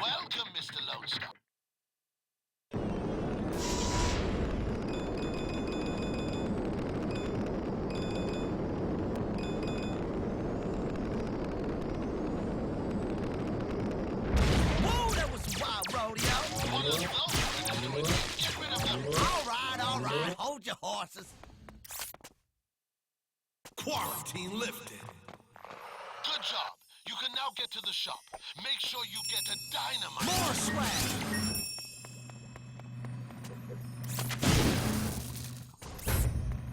Welcome, Mr. Lone Star. Whoa, that was a wild rodeo. Get rid of them. All right, hold your horses. Quarantine lifted. Good job. You can now get to the shop. Make sure you get a dynamite. More swag.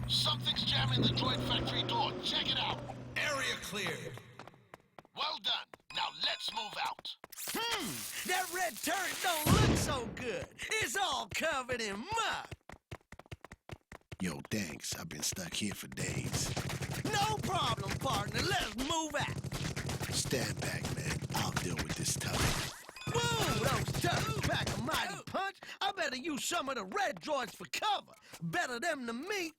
Something's jamming the droid factory door. Check it out. Area cleared. Well done. Now let's move out. That red turret don't look so good. It's all covered in mud. Yo, thanks. I've been stuck here for days. No problem, partner. Let's move out. Stand back, man. I'll deal with this tough. Whoa, those turrets pack a mighty punch. I better use some of the red droids for cover. Better them than me.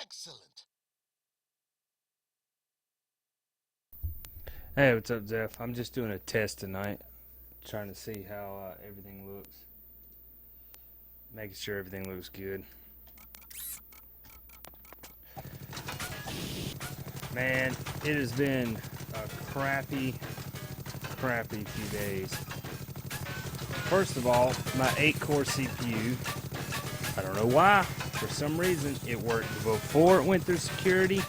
Excellent. Hey, what's up, Zeph? I'm just doing a test tonight, trying to see how everything looks. Making sure everything looks good. Man, it has been a crappy few days. First of all, my 8-core CPU, I don't know why, for some reason, it worked before it went through security,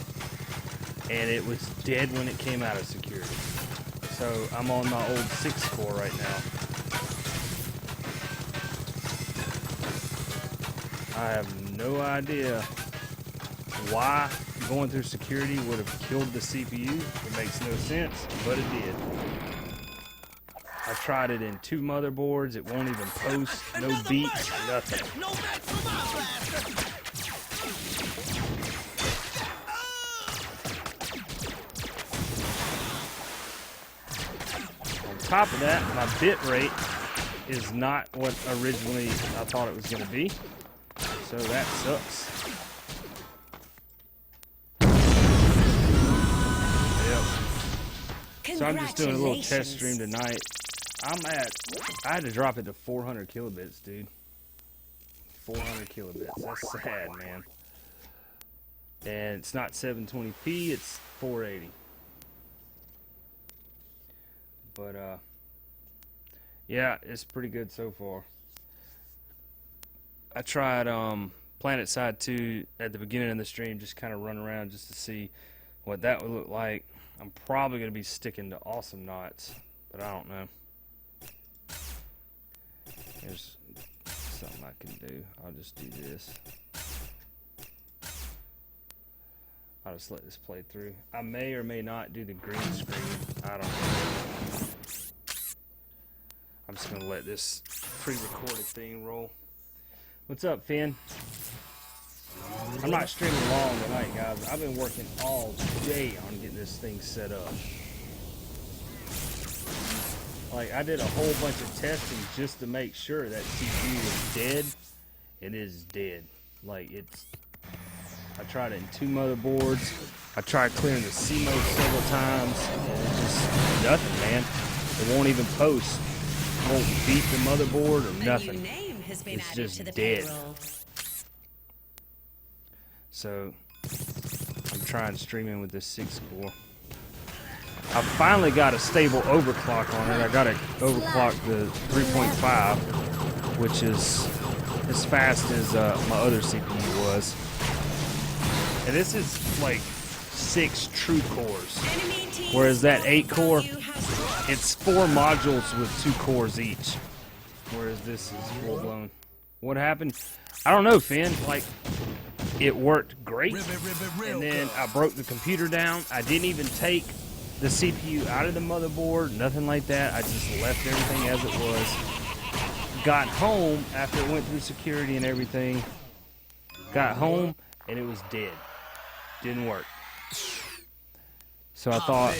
and it was dead when it came out of security. So I'm on my old 6-core right now. I have no idea why going through security would have killed the CPU. It makes no sense, but it did. I tried it in 2 motherboards. It won't even post. No beats, nothing. No match for my blaster. On top of that, my bit rate is not what originally I thought it was going to be. So that sucks. Yep. So I'm just doing a little test stream tonight. I had to drop it to 400 kilobits, dude. 400 kilobits. That's sad, man. And it's not 720p, it's 480. But, yeah, it's pretty good so far. I tried, Planet Side 2 at the beginning of the stream, just kind of run around just to see what that would look like. I'm probably going to be sticking to Awesome Knots, but I don't know. There's something I can do. I'll just do this. I'll just let this play through. I may or may not do the green screen. I don't know. I'm just going to let this pre-recorded thing roll. What's up, Finn? I'm not streaming long tonight, guys. I've been working all day on getting this thing set up. Like, I did a whole bunch of testing just to make sure that CPU is dead. It is dead. Like, I tried it in 2 motherboards. I tried clearing the CMOS several times. And it's just nothing, man. It won't even post. It won't beat the motherboard or nothing. It's just dead. So, I'm trying streaming with this 6-core. I finally got a stable overclock on it. I got it overclocked to 3.5, which is as fast as my other CPU was. And this is like 6 true cores, whereas that 8-core, it's 4 modules with 2 cores each, whereas this is full blown. What happened? I don't know, Finn. Like, it worked great, and then I broke the computer down. I didn't even take the CPU out of the motherboard, nothing like that. I just left everything as it was. Got home after it went through security and everything. Got home, and it was dead. Didn't work. So I thought,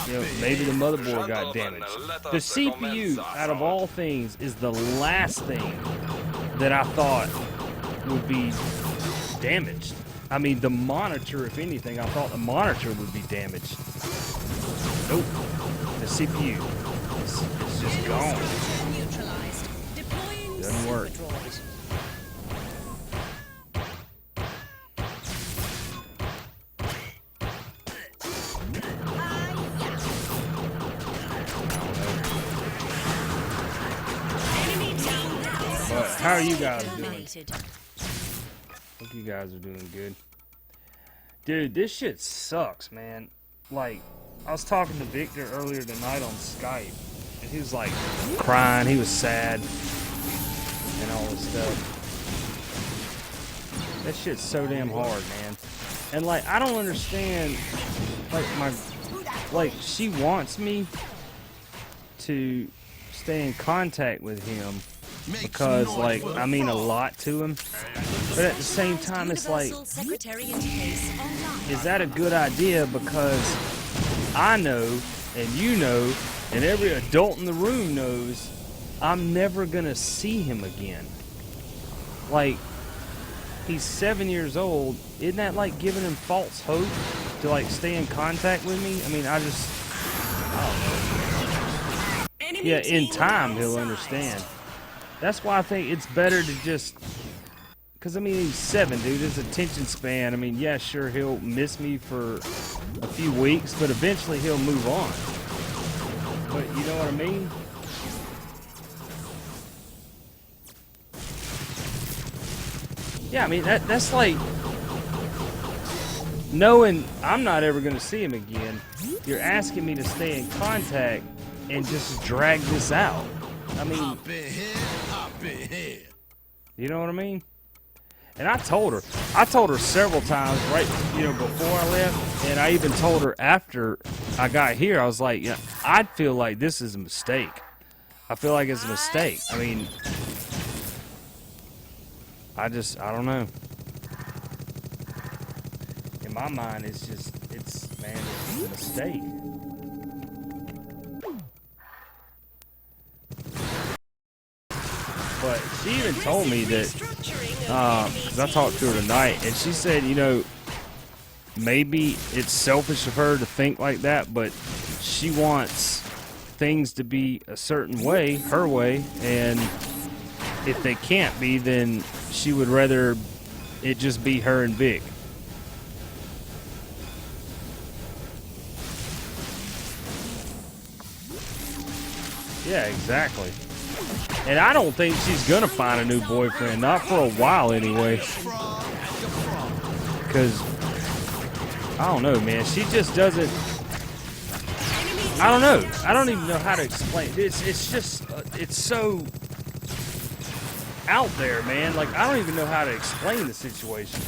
you know, maybe the motherboard got damaged. The CPU, out of all things, is the last thing that I thought would be damaged. I mean, the monitor, if anything, I thought the monitor would be damaged. Nope. The CPU. it's just gone. Neutralized. Deploying Doesn't work. super droid. Enemy down. But how are you guys doing? Terminated. Hope you guys are doing good. Dude, this shit sucks, man. Like, I was talking to Victor earlier tonight on Skype, and he was like crying, he was sad, and all this stuff. That shit's so damn hard, man. And like, I don't understand, like she wants me to stay in contact with him because, like, I mean a lot to him. But at the same time, it's like, Universal Secretary interface online. is that a good idea? Because I know, and you know, and every adult in the room knows, I'm never gonna see him again. Like, he's 7 years old. Isn't that like giving him false hope to like stay in contact with me? I mean, I don't know. Enemy Yeah, in team time he'll outside. understand. That's why I think it's better to just, because I mean, he's 7, dude. His attention span, I mean, yeah, sure, he'll miss me for a few weeks, but eventually he'll move on. But you know what I mean? Yeah, I mean, that's like knowing I'm not ever going to see him again. You're asking me to stay in contact and just drag this out. I mean, Hop in here. you know what I mean? And I told her several times, right, before I left, and I even told her after I got here. I was like, yeah, I feel like this is a mistake. I feel like it's a mistake. I mean, I don't know. In my mind, it's a mistake. But she even told me that, because I talked to her tonight, and she said, maybe it's selfish of her to think like that, but she wants things to be a certain way, her way, and if they can't be, then she would rather it just be her and Vic. Yeah, exactly. And I don't think she's gonna find a new boyfriend, not for a while anyway. Because, I don't know, man, she just doesn't, I don't know. I don't even know how to explain it. It's just, it's so out there, man. Like, I don't even know how to explain the situation.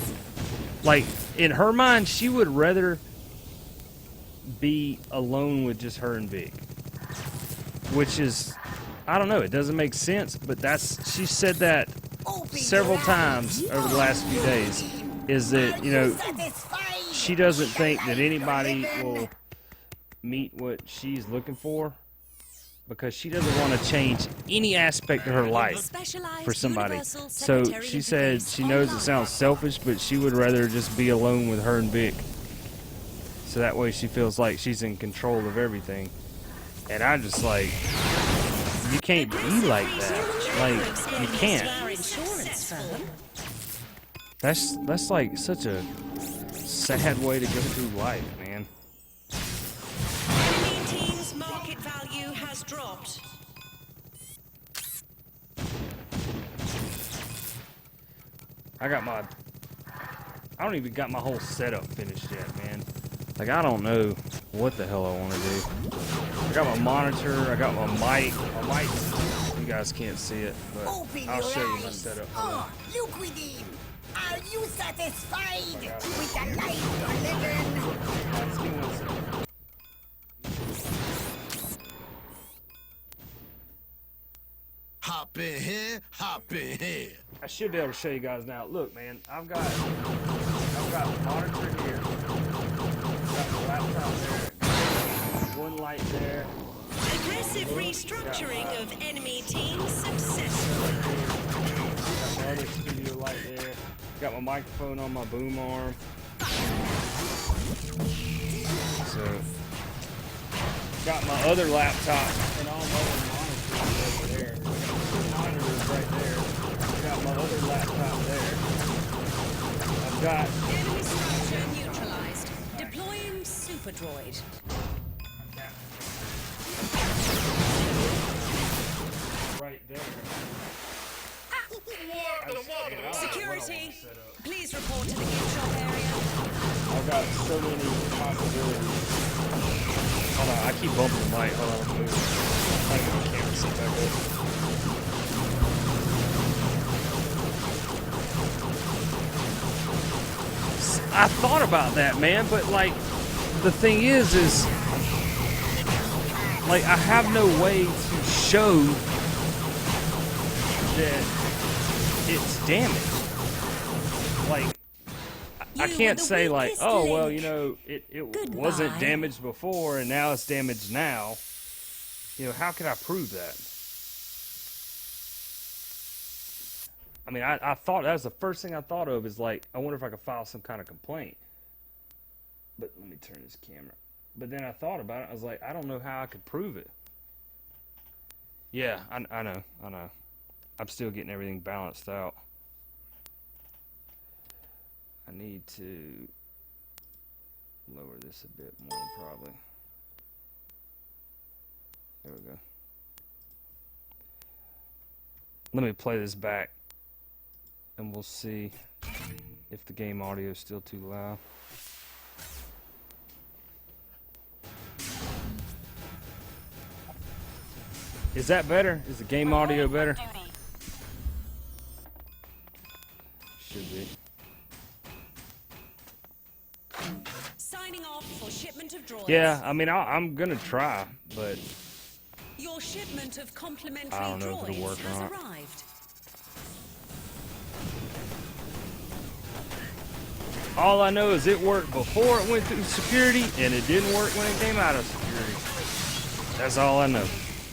Like, in her mind, she would rather be alone with just her and Vic. Which is, I don't know, it doesn't make sense, but she said that several times over the last few days, is that, she doesn't think that anybody will meet what she's looking for, because she doesn't want to change any aspect of her life for somebody. So she said she knows it sounds selfish, but she would rather just be alone with her and Vic. So that way she feels like she's in control of everything. And I'm just like, you can't be like that. Like, you can't. That's like such a sad way to go through life, man. Enemy team's market value has dropped. I don't even got my whole setup finished yet, man. Like, I don't know what the hell I want to do. I got my monitor, I got my mic. My mic, you guys can't see it, but I'll show you my setup. Oh, look within. Are you satisfied with the life you're living? Let's give me 1 second. Hop in here, hop in here. I should be able to show you guys now. Look, man, I've got the monitor here. Got the laptop there. One light there. Aggressive restructuring of enemy team successful. Got my other studio light there. Got my microphone on my boom arm. So, got my other laptop and all over there. Two monitors right there. I've got my other laptop there. I've got Enemy structure neutralized. Deploying super droid. right there. Security, please report to the gift shop area. I've got so many possibilities. Hold on, I keep bumping the mic. Hold on, I'm moving. I get the camera set back up. I thought about that, man, but like, the thing is like, I have no way to show that it's damaged. Like, I can't say like, oh, well, you know, it wasn't damaged before and now it's damaged now. You know, how can I prove that? I mean, I thought, that was the first thing I thought of, is like, I wonder if I could file some kind of complaint. But let me turn this camera. But then I thought about it, I was like, I don't know how I could prove it. Yeah, I know. I'm still getting everything balanced out. I need to lower this a bit more, probably. There we go. Let me play this back, and we'll see if the game audio is still too loud. Is that better? Is the game audio better? Should be. Signing off for shipment of droids. Yeah, I mean, I'm gonna try, but Your shipment of complimentary I don't know if it'll work droids has or not. arrived. all I know is it worked before it went through security, and it didn't work when it came out of security. That's all I know.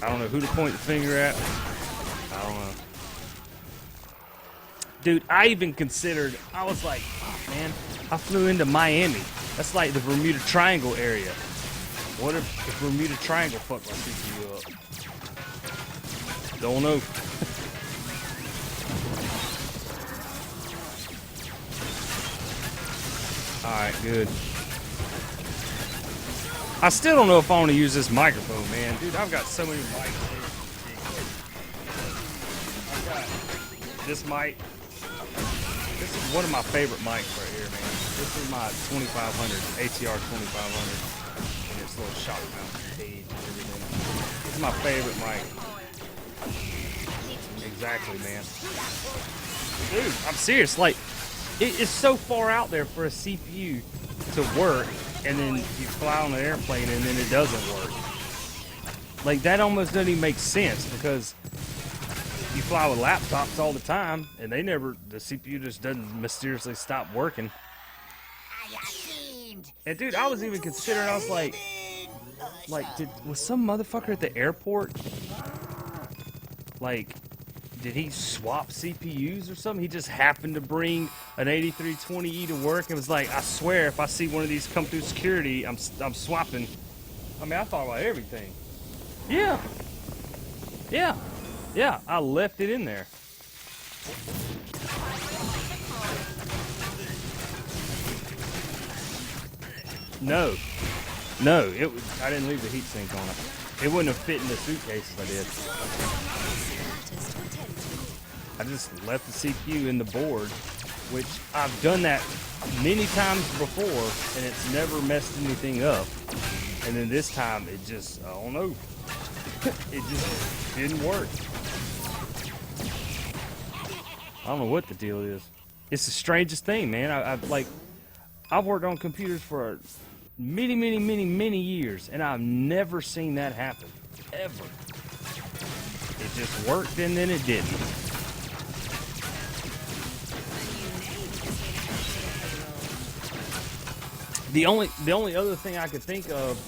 I don't know who to point the finger at. I don't know. Dude, I even considered, I was like, oh, man, I flew into Miami. That's like the Bermuda Triangle area. What if the Bermuda Triangle fucked my CPU up? Don't know. Alright, good. I still don't know if I want to use this microphone, man. Dude, I've got so many mics. I've got this mic. This is one of my favorite mics right here, man. This is my 2500, ATR 2500. And its little shock mount cage and everything. This is my favorite mic. Exactly, man. Dude, I'm serious. Like, it's so far out there for a CPU to work, and then you fly on an airplane and then it doesn't work. Like, that almost doesn't even make sense, because you fly with laptops all the time, and the CPU just doesn't mysteriously stop working. And dude, I was even considering, I was like, was some motherfucker at the airport, like, did he swap CPUs or something? He just happened to bring an 8320E to work and was like, I swear, if I see one of these come through security, I'm swapping. I mean, I thought about everything. Yeah. Yeah. Yeah, I left it in there. No. No, I didn't leave the heatsink on it. It wouldn't have fit in the suitcase if I did. I just left the CPU in the board, which I've done that many times before, and it's never messed anything up. And then this time, it just, I don't know, it just didn't work. I don't know what the deal is. It's the strangest thing, man. I've worked on computers for many years, and I've never seen that happen, ever. It just worked, and then it didn't. The only other thing I could think of,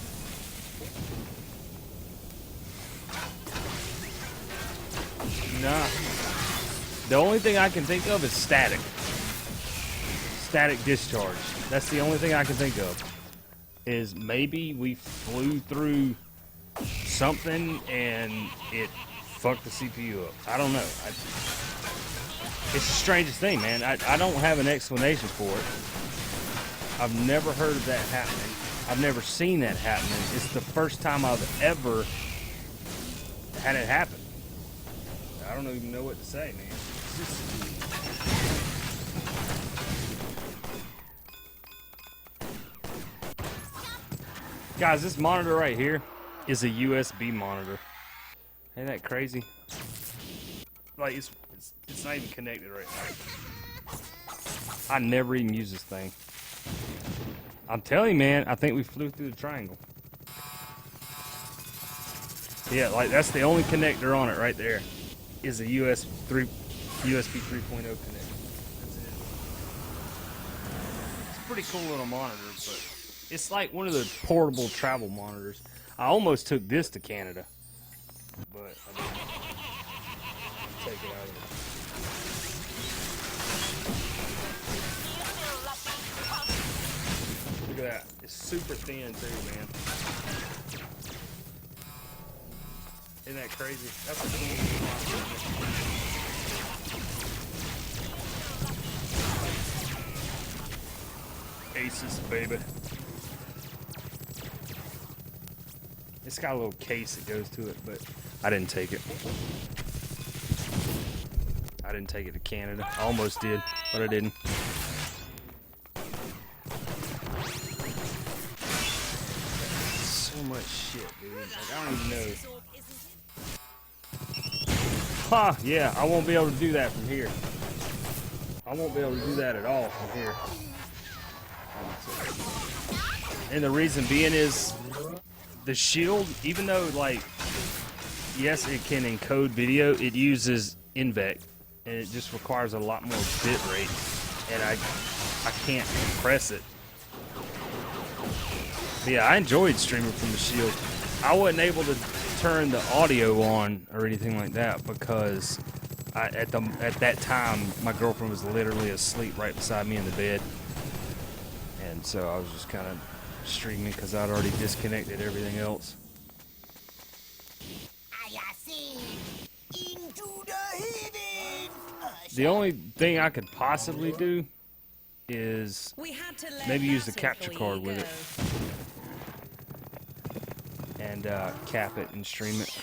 the only thing I can think of is static discharge. That's the only thing I can think of. Is maybe we flew through something and it fucked the CPU up. I don't know. It's the strangest thing, man. I don't have an explanation for it. I've never heard of that happening. I've never seen that happening. It's the first time I've ever had it happen. I don't even know what to say, man. It's just... Guys, this monitor right here is a USB monitor. Ain't that crazy? Like, it's not even connected right now. I never even use this thing. I'm telling you, man, I think we flew through the triangle. Yeah, like, that's the only connector on it right there. Is a USB 3.0 connector. That's it. It's a pretty cool little monitor, but it's like one of the portable travel monitors. I almost took this to Canada, but I didn't take it out of it. Look at that. It's super thin too, man. Isn't that crazy? That's a cool Asus, baby. It's got a little case that goes to it, but I didn't take it. I didn't take it to Canada. I almost did, but I didn't. So much shit, dude. Like, I don't even know. Ha! Huh, yeah, I won't be able to do that from here. I won't be able to do that at all from here. And the reason being is the Shield, even though, like, yes, it can encode video, it uses InVec, and it just requires a lot more bit rate, and I can't compress it. But yeah, I enjoyed streaming from the Shield. I wasn't able to turn the audio on or anything like that because at that time my girlfriend was literally asleep right beside me in the bed, and so I was just kind of streaming because I'd already disconnected everything else. The only thing I could possibly do is maybe use the capture card with it and cap it and stream it.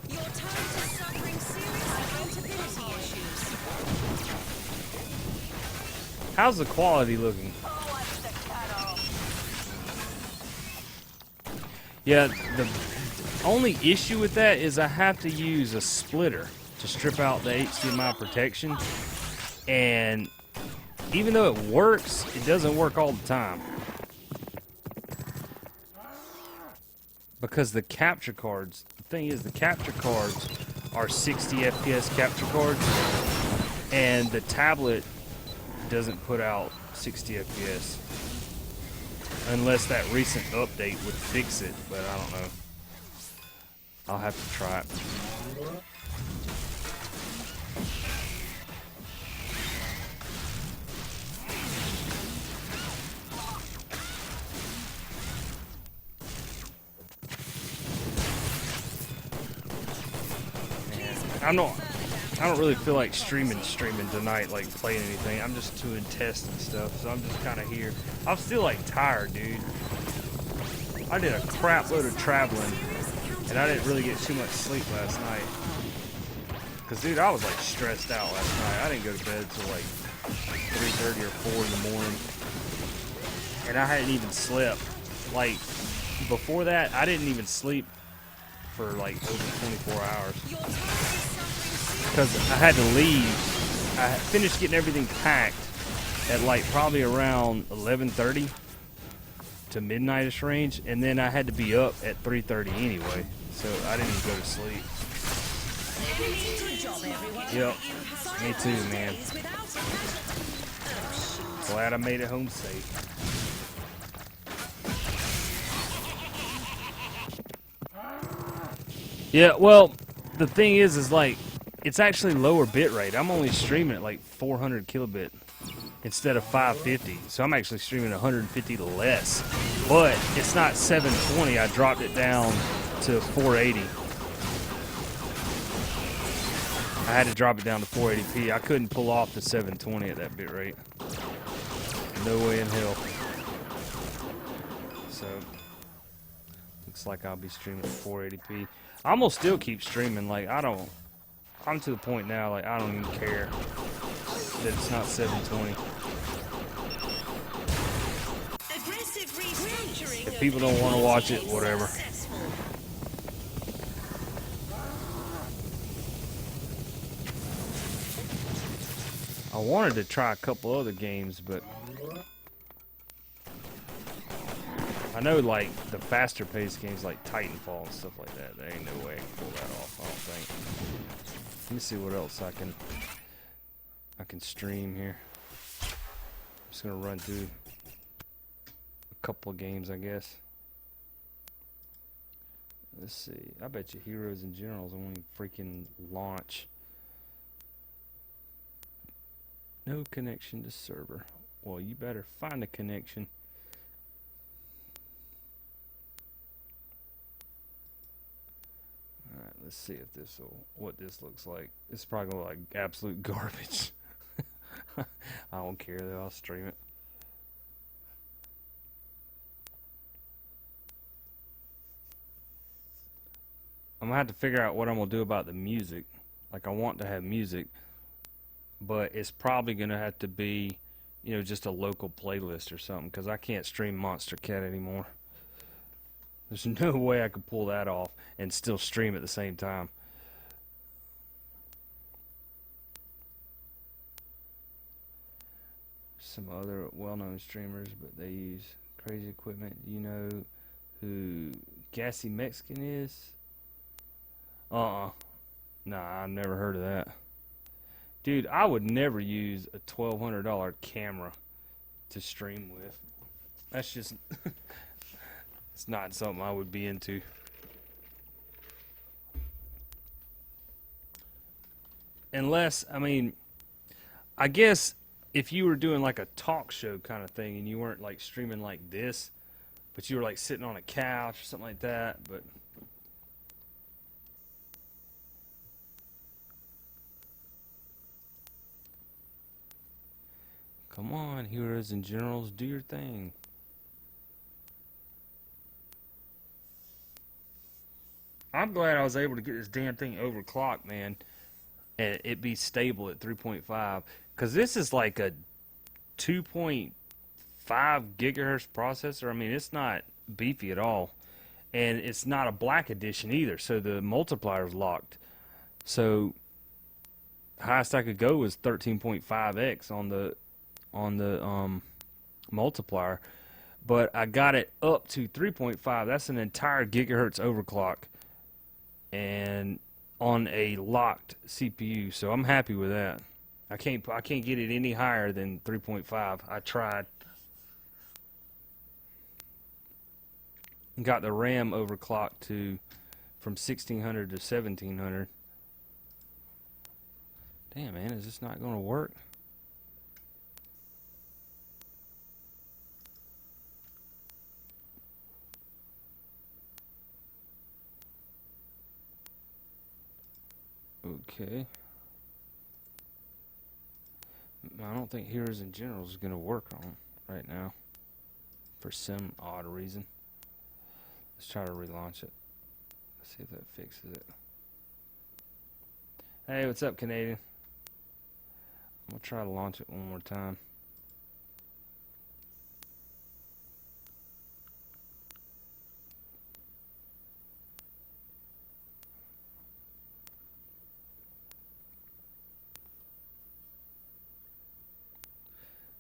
Your toes are suffering serious accountability issues. How's the quality looking? Yeah, the only issue with that is I have to use a splitter to strip out the HDMI protection, and even though it works, it doesn't work all the time because the capture cards, the thing is, the capture cards are 60 FPS capture cards, and the tablet doesn't put out 60 FPS unless that recent update would fix it, but I don't know. I'll have to try it. I don't really feel like streaming tonight, like playing anything. I'm just doing tests and stuff, so I'm just kind of here. I'm still like tired, dude. I did a crap load of traveling, and I didn't really get too much sleep last night. Cause dude, I was like stressed out last night. I didn't go to bed till like 3:30 or 4 in the morning, and I hadn't even slept. Like before that, I didn't even sleep for like over 24 hours. Because I had to leave. I finished getting everything packed at like probably around 11:30 to midnightish range, and then I had to be up at 3:30 anyway, so I didn't even go to sleep. Yep, me too, man. Glad I made it home safe. Yeah, well, the thing is like, it's actually lower bit rate. I'm only streaming at like 400 kilobit. instead of 550. So I'm actually streaming 150 less. But it's not 720. I dropped it down to 480. I had to drop it down to 480p. I couldn't pull off the 720 at that bit rate. No way in hell. So looks like I'll be streaming at 480p. I'm gonna still keep streaming. Like I'm to the point now. Like I don't even care that it's not 720. Aggressive restructuring. If people don't want to watch it, whatever. I wanted to try a couple other games, but I know like the faster paced games like Titanfall and stuff like that, there ain't no way I can pull that off, I don't think. Let me see what else I can stream here. I'm just gonna run through a couple of games, I guess. Let's see. I bet you Heroes and Generals won't even freaking launch. No connection to server. Well, you better find a connection. Alright, let's see if what this looks like. It's probably gonna look like absolute garbage. I don't care though, I'll stream it. I'm gonna have to figure out what I'm gonna do about the music. Like I want to have music, but it's probably gonna have to be, you know, just a local playlist or something, because I can't stream Monster Cat anymore. There's no way I could pull that off and still stream at the same time. Some other well-known streamers, but they use crazy equipment. You know who Gassy Mexican is? Nah, I've never heard of that. Dude, I would never use a $1,200 camera to stream with. That's just... it's not something I would be into. Unless, I mean, I guess if you were doing like a talk show kind of thing and you weren't like streaming like this, but you were like sitting on a couch or something like that, but... Come on, Heroes and Generals, do your thing. I'm glad I was able to get this damn thing overclocked, man, and it be stable at 3.5, because this is like a 2.5 gigahertz processor. I mean, it's not beefy at all, and it's not a black edition either, so the multiplier is locked. So highest I could go was 13.5x on the multiplier, but I got it up to 3.5. That's an entire gigahertz overclock, and on a locked CPU. So I'm happy with that. I can't get it any higher than 3.5. I tried. Got the RAM overclocked to from 1600 to 1700. Damn, man, is this not going to work? Okay. I don't think Heroes and Generals is going to work on right now for some odd reason. Let's try to relaunch it. Let's see if that fixes it. Hey, what's up, Canadian? I'm going to try to launch it one more time.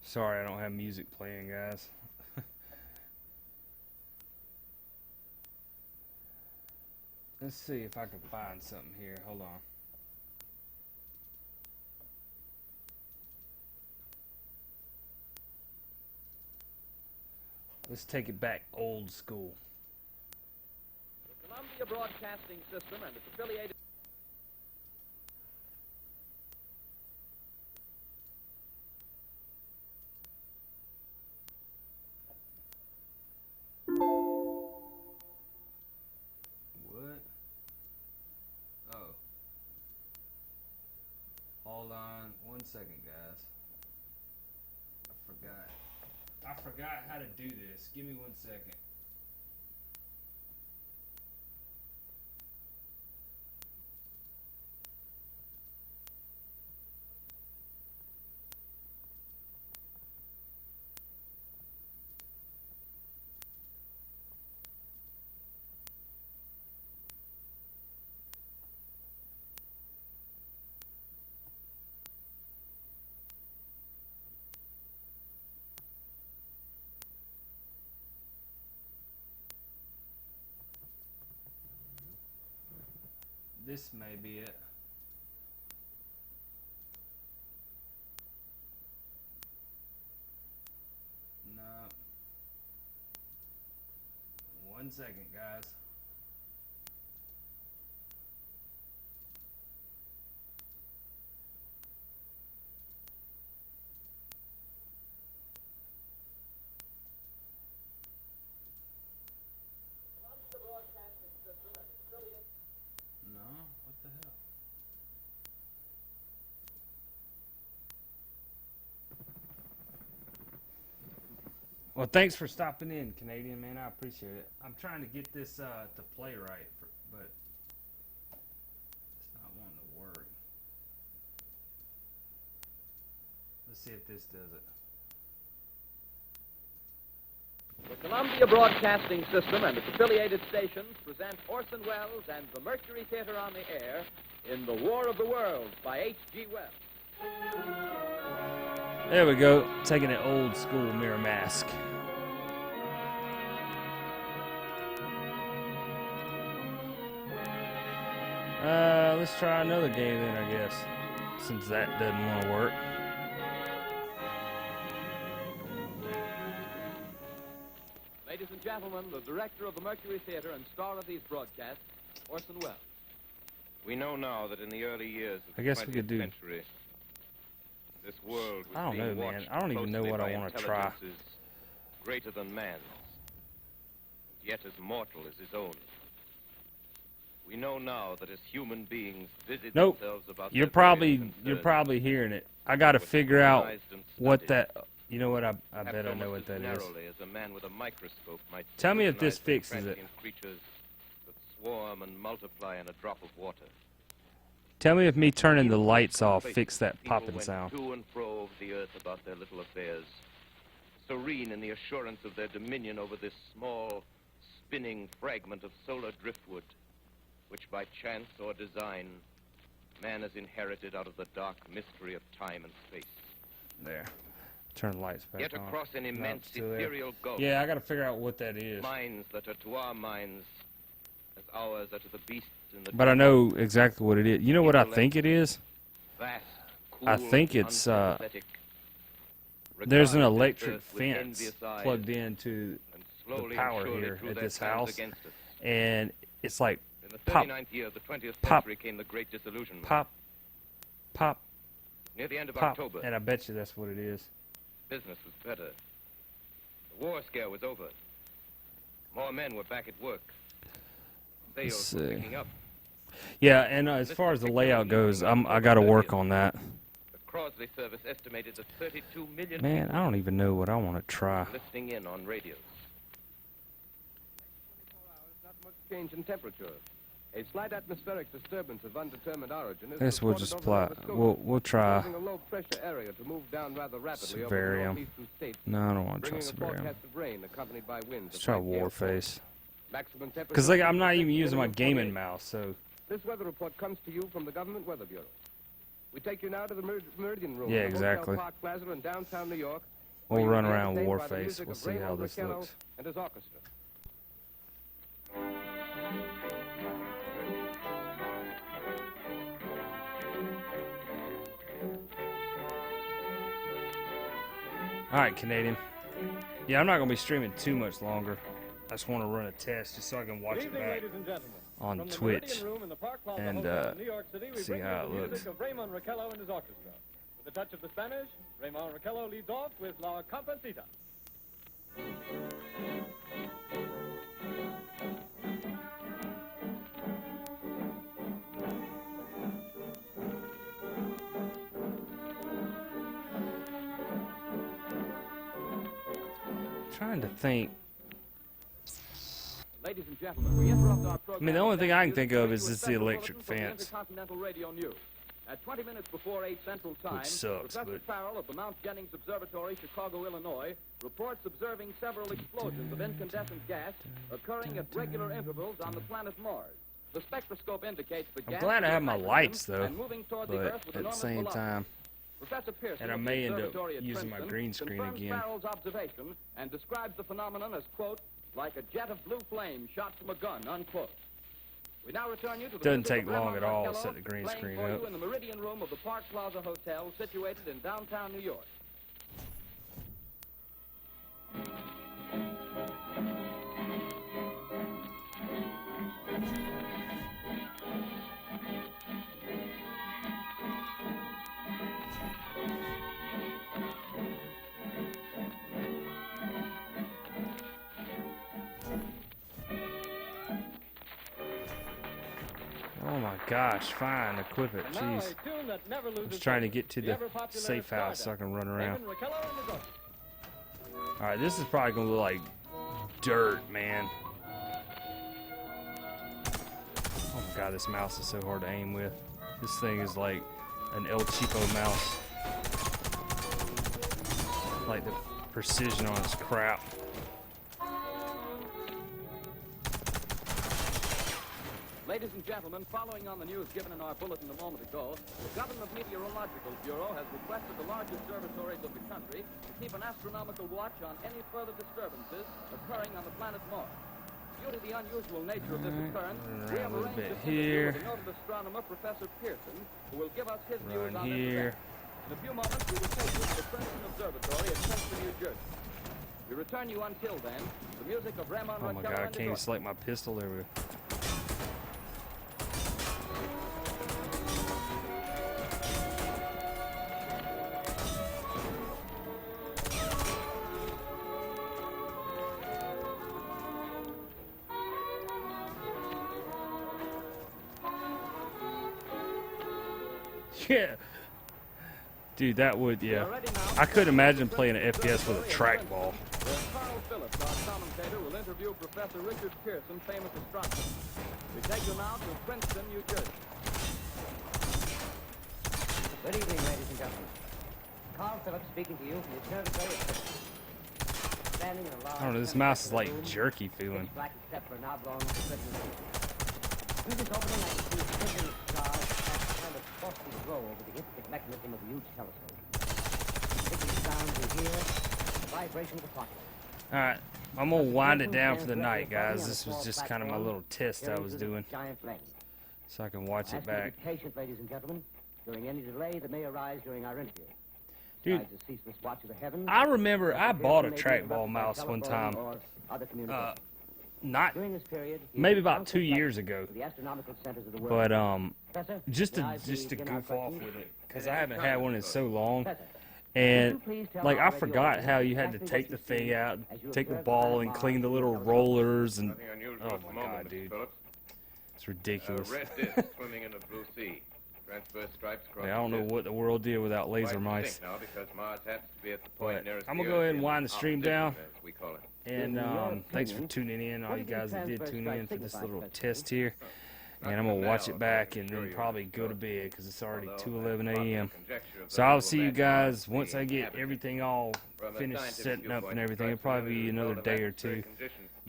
Sorry, I don't have music playing, guys. Let's see if I can find something here. Hold on. Let's take it back old school. The Columbia Broadcasting System and its affiliated... second, guys. I forgot how to do this. Give me 1 second. This may be it. No. 1 second, guys. No, what the hell? Well, thanks for stopping in, Canadian man. I appreciate it. I'm trying to get this to play right, but it's not wanting to work. Let's see if this does it. The Columbia Broadcasting System and its affiliated stations present Orson Welles and the Mercury Theater on the Air in The War of the Worlds by H.G. Wells. There we go. Taking an old school mirror mask. Let's try another game then, I guess, since that doesn't want to work. Ladies and gentlemen, the director of the Mercury Theater and star of these broadcasts, Orson Welles. We know now that in the early years of I the guess we 20th could do- century, this world was I don't being know, man. watched I don't even know closely what I by wanna try. intelligences greater than man's, yet as mortal as his own. We know now that as human beings busy Nope. themselves about You're their probably various you're concerns, probably hearing it. I got to was figure out scrutinized and what studied, that. You know what? I perhaps bet I know almost what as that is. narrowly as a man with a microscope might Tell me if scrutinize this the fixes it. transient creatures that swarm and multiply in a drop of water. Tell me if me turning the Even lights off places fixed that people popping went sound. to and fro over the earth about their little affairs, serene in the assurance of their dominion over this small, spinning fragment of solar driftwood, which by chance or design, man has inherited out of the dark mystery of time and space. There. Turn the lights back Yet on. across an No, immense it's still there. ethereal gulf, Yeah, I got to figure out what that is. minds that are to our minds as ours are to the beasts in the But I know exactly what it is. You know what I think it is? vast, cool, I think it's, unsympathetic, There's an regarded this electric earth with fence envious eyes, plugged into and slowly the power and surely here drew at their this plans house, against us. and it's like In the pop, 39th year of the 20th pop, century came the Great Disillusionment. pop, pop, Near the end of pop, October, and I bet you that's what it is. business was better. The war scare was over. More men were back at work. Let's Sales were see. picking up. Yeah, and as far as the layout goes, I got to work on that. The Crosley service estimated that 32 million Man, I don't even know what I want to try. people listening in on radios. Not much change in temperature. A slight atmospheric disturbance of undetermined origin is I guess we'll reported just over apply. Nova Scotia, We'll try causing a low pressure area to move down rather rapidly over the Severium. northeastern states, No, I don't want to try bringing a Severium. forecast of rain accompanied by winds. Let's of try light gale force. Warface. Maximum temperature Because like I'm not even 56, using my minimum gaming 48. mouse, so This weather report comes to you from the Government Weather Bureau. We take you now to the Meridian Room. Yeah, in the Hotel exactly. Park Plaza in downtown New York. we'll where you run will be around entertained by the Warface. music We'll of see how Raymond this Raquello looks. and his orchestra. All right, Canadian. Yeah, I'm not gonna be streaming too much longer. I just want to run a test just so I can watch Good it evening, back ladies and gentlemen. on From the Twitch. Meridian Room in the Park Plaza and, Hotel in New York City, we see bring how you it the looks. music of Raymond Raquello and his orchestra. With a touch of the Spanish, Raymond Raquello leads off with La Comparsita. trying to think. Ladies and gentlemen, we interrupt our program. I mean, the only thing I can think of is to a this the special electric bulletin from the fence. Intercontinental Radio News. At 20 minutes before 8 Central Time, sucks, Professor but- Farrell of the Mount Jennings Observatory, Chicago, Illinois, reports observing several explosions of incandescent gas occurring at regular intervals on the planet Mars. The spectroscope indicates the I'm gas glad I is have my hydrogen lights, though, and moving toward the but Earth with at the enormous same velocity. time, Professor Pearson and I of the may end up observatory at using my Princeton green screen confirms again. Farrell's observation and describes the phenomenon as, quote, like a jet of blue flame shot from a gun, unquote. We now return you to the Doesn't music take of long Ramon at all to Marcello, set the green playing screen for up. you in the Meridian Room of the Park Plaza Hotel, situated in downtown New York. Oh my gosh, fine, equip it, jeez. I was trying to get to the safe house so I can run around. Alright, this is probably gonna look like dirt, man. Oh my god, this mouse is so hard to aim with. This thing is like an El Cheapo mouse. Like the precision on its crap. Ladies and gentlemen, following on the news given in our bulletin a moment ago, the Government Meteorological Bureau has requested the large observatories of the country to keep an astronomical watch on any further disturbances occurring on the planet Mars. Due to the unusual nature of this occurrence, we have Around a little arranged bit this interview here. with the noted astronomer, Professor Pearson, who will give us his views Run on this here. event. In a few moments, we will take you to the Princeton Observatory at Princeton, New Jersey. We return you until then the music of Ramon Oh my god, I can't even select my pistol. There we go. Yeah. Dude, that would, yeah. I couldn't imagine playing an FPS with a trackball. Carl Phillips, our commentator, will interview Professor Richard Pearson, famous astronomer. We take you now to Princeton, New Jersey. Good evening, ladies and gentlemen. Carl Phillips speaking to you from the observatory at Princeton. Standing in a large I don't know, this mouse is like jerky feeling. black except for an oblong prism field. Through this opening, I can see twinkling stars cast a kind of frosty glow over the intricate mechanism of the huge telescope. Picking sounds we hear, the vibration of the clock. Alright, I'm gonna wind it down for the night, guys. This was just kind of my little test I was doing, Giant flame. so I can watch it Ask you to back. be patient, ladies and gentlemen, during any delay that may arise during our interview. Dude, Besides the ceaseless watch of the heavens, I remember I bought a may be trackball interrupted by mouse one telephone time, or other communication. not During this period, he maybe is about constant 2 years contact ago, with the astronomical centers of the world. but Professor, just may to I please begin our goof off questions? with it, because I haven't had one in so long. Professor, And would you please tell like our I radio forgot audience how you had to exactly take the what you thing see out, as you take the observe ball, the and Mars clean the little telescope? rollers, and Nothing unusual oh at the my moment, god, Mr. dude, Phillips. it's ridiculous. A red disc swimming in a blue sea. Transverse stripes across I don't the know disc. what the world did without laser Quite mice. distinct now because Mars happens to be at the point But nearest I'm the gonna go ahead Earth and in wind the stream down. opposition, as we call it. And thanks for tuning in, all you guys that did tune in for this little test here. And I'm gonna watch it back and then probably go to bed because it's already 2:11 a.m. So I'll see you guys once I get everything all finished setting up and everything. It'll probably be another day or two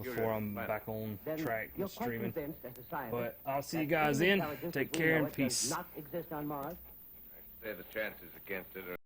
before I'm back on Then track you're with quite streaming. convinced as a scientist But I'll see that you guys human then. intelligence Take as we care know and it does peace. not exist on Mars. Say the chances against it are